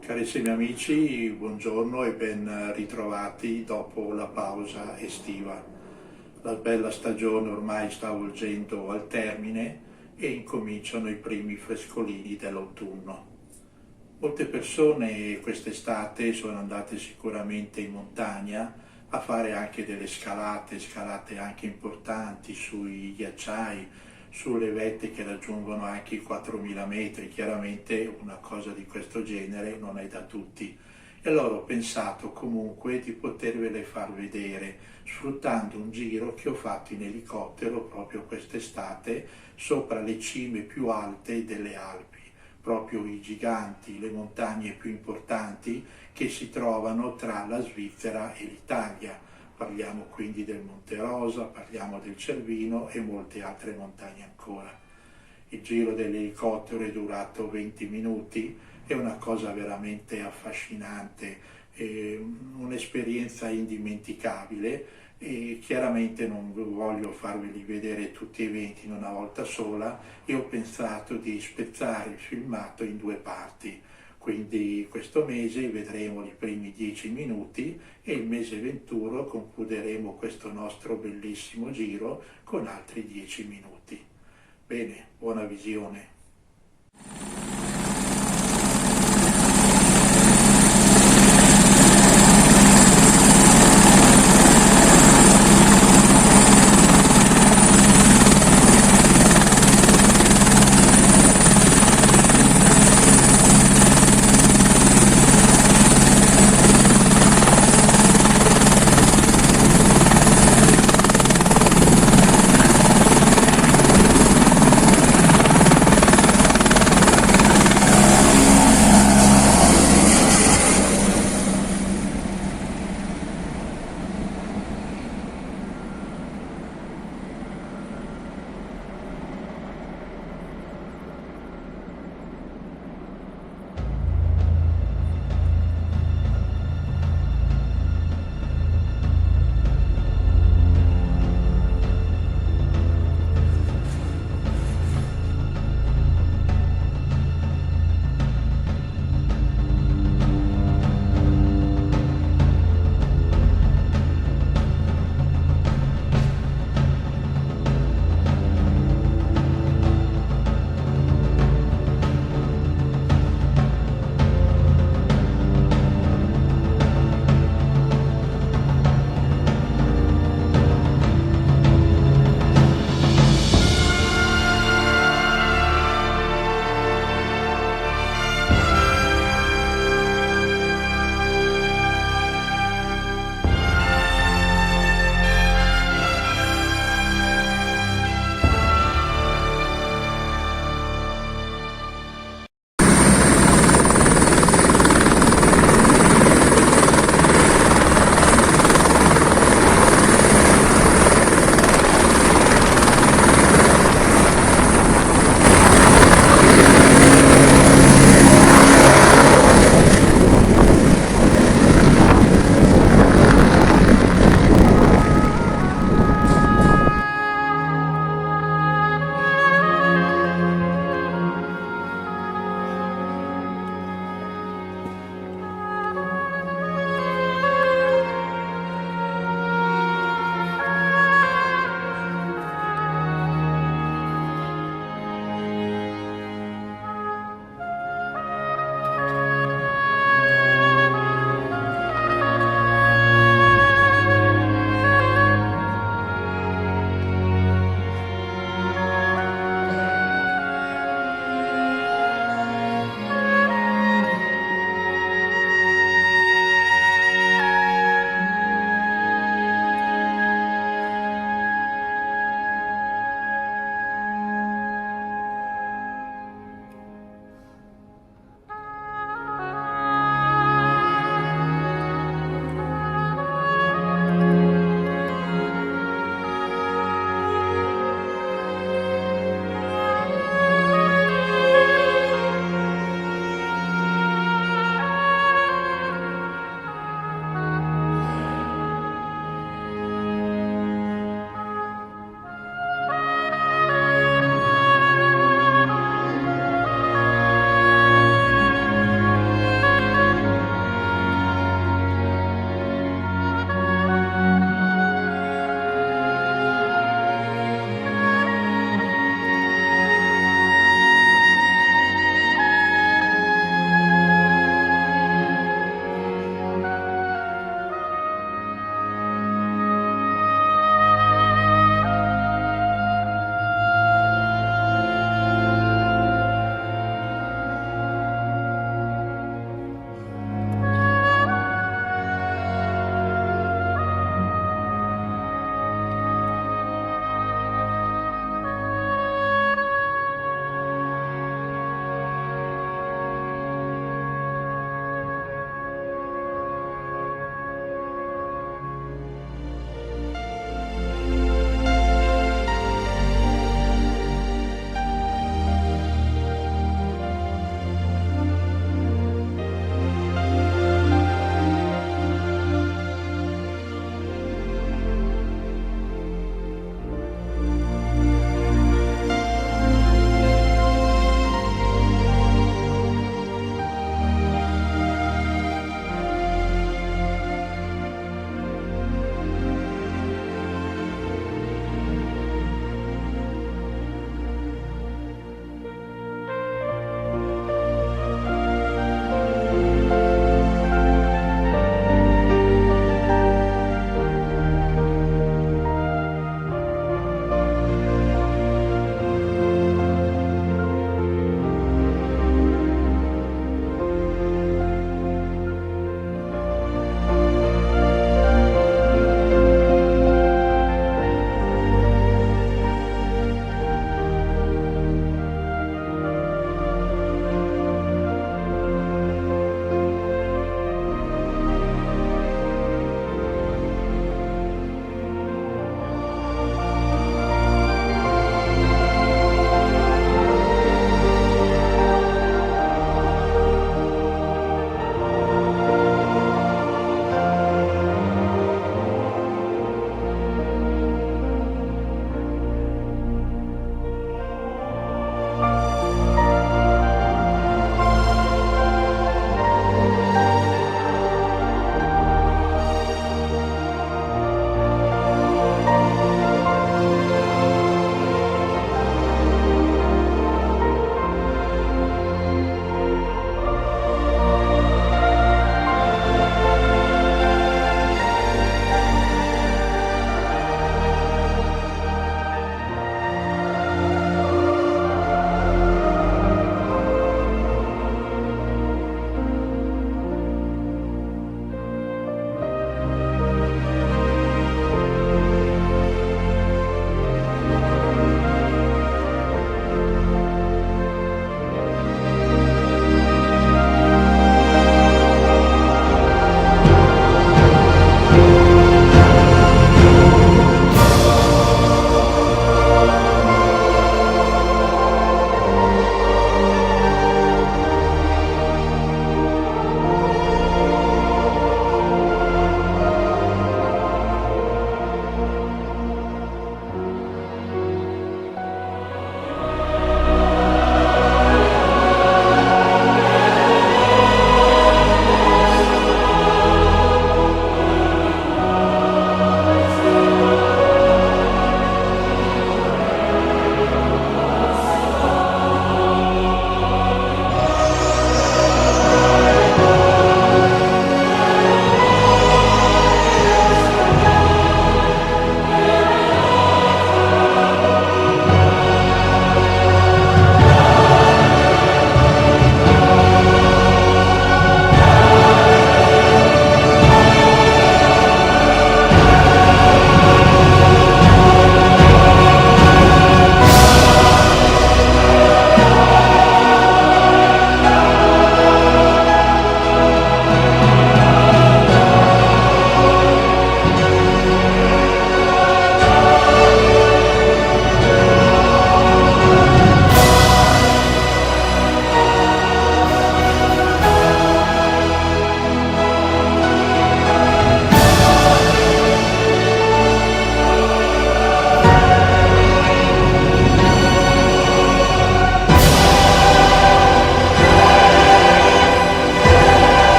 Carissimi amici, buongiorno e ben ritrovati dopo la pausa estiva. La bella stagione ormai sta volgendo al termine e incominciano i primi frescolini dell'autunno. Molte persone quest'estate sono andate sicuramente in montagna a fare anche delle scalate anche importanti sui ghiacciai, sulle vette che raggiungono anche i 4.000 metri. Chiaramente una cosa di questo genere non è da tutti. E allora ho pensato comunque di potervele far vedere, sfruttando un giro che ho fatto in elicottero proprio quest'estate sopra le cime più alte delle Alpi, proprio i giganti, le montagne più importanti che si trovano tra la Svizzera e l'Italia. Parliamo quindi del Monte Rosa, parliamo del Cervino e molte altre montagne ancora. Il giro dell'elicottero è durato 20 minuti, è una cosa veramente affascinante, un'esperienza indimenticabile, e chiaramente non voglio farveli vedere tutti i eventi in una volta sola e ho pensato di spezzare il filmato in due parti. Quindi questo mese vedremo i primi 10 minuti e il mese 21 concluderemo questo nostro bellissimo giro con altri 10 minuti. Bene, buona visione.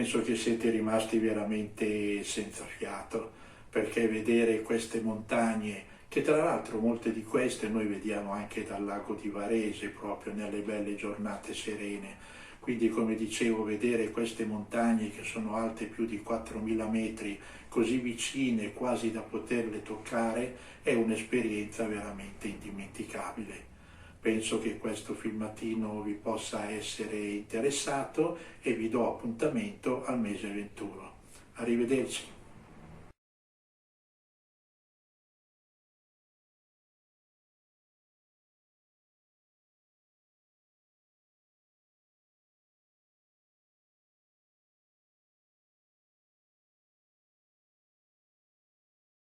penso che siete rimasti veramente senza fiato, perché vedere queste montagne, che tra l'altro molte di queste noi vediamo anche dal lago di Varese, proprio nelle belle giornate serene, quindi come dicevo, vedere queste montagne che sono alte più di 4.000 metri, così vicine, quasi da poterle toccare, è un'esperienza veramente indimenticabile. Penso che questo filmatino vi possa essere interessato e vi do appuntamento al mese 21. Arrivederci.